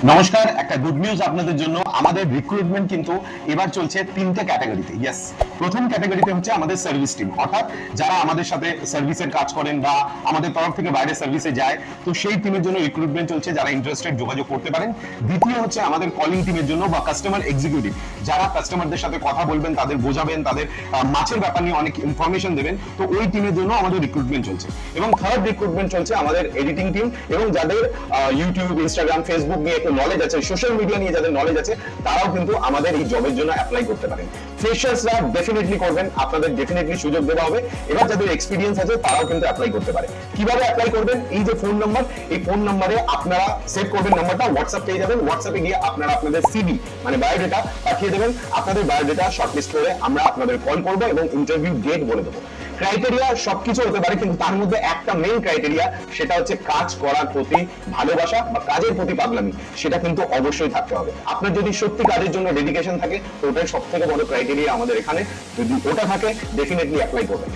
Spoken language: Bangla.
নমস্কার, একটা গুড নিউজ আপনাদের জন্য। আমাদের রিক্রুটমেন্ট কিন্তু এবার চলছে তিনটে ক্যাটাগরিতে। ইয়েস, প্রথম ক্যাটাগরিতে হচ্ছে আমাদের সার্ভিস টিম, অর্থাৎ যারা আমাদের সাথে সার্ভিসের কাজ করেন বা আমাদের তরফ থেকে বাইরে সার্ভিসে যায়, তো সেই টিমের জন্য রিক্রুটমেন্ট চলছে। যারা ইন্টারেস্টেড যোগাযোগ করতে পারেন। দ্বিতীয় হচ্ছে আমাদের কলিং টিমের জন্য বা কাস্টমার এক্সিকিউটিভ, যারা কাস্টমারদের সাথে কথা বলবেন, তাদের বোঝাবেন, তাদের মাছের ব্যাপার নিয়ে অনেক ইনফরমেশন দেবেন, তো ওই টিমের জন্য আমাদের রিক্রুটমেন্ট চলছে। এবং থার্ড রিক্রুটমেন্ট চলছে আমাদের এডিটিং টিম, এবং যাদের ইউটিউব, ইনস্টাগ্রাম, ফেসবুক নিয়ে একটু নলেজ আছে, সোশ্যাল মিডিয়া নিয়ে যাদের নলেজ আছে, তারাও কিন্তু আমাদের এই জবের জন্য অ্যাপ্লাই করতে পারেন। ফ্রেশার্সরা ডেফিনেটলি করবেন, আপনাদের ডেফিনেটলি সুযোগ দেওয়া হবে। এবার যাদের এক্সপিরিয়েন্স আছে তারাও কিন্তু অ্যাপ্লাই করতে পারে। কিভাবে অ্যাপ্লাই করবেন? এই যে ফোন নাম্বার, এই ফোন নাম্বারে আপনারা সেভ করবেন নাম্বারটা, হোয়াটসঅ্যাপ পেয়ে যাবেন। হোয়াটসঅ্যাপে গিয়ে আপনারা আপনাদের সিভি মানে বায়োডেটা পাঠিয়ে দেবেন। আপনাদের বায়োডেটা শর্টলিস্ট করে আমরা আপনাদের কল করবো এবং ইন্টারভিউ ডেট বলে দেবো। ক্রাইটেরিয়া সবকিছু হতে পারে, কিন্তু তার মধ্যে একটা মেইন ক্রাইটেরিয়া, সেটা হচ্ছে কাজ করার প্রতি ভালোবাসা বা কাজের প্রতি পাগলামি, সেটা কিন্তু অবশ্যই থাকতে হবে। আপনার যদি সত্যি কাজের জন্য ডেডিকেশন থাকে, তো ওটাই সব থেকে বড় ক্রাইটেরিয়া আমাদের এখানে। যদি ওটা থাকে, ডেফিনেটলি অ্যাপ্লাই করবেন।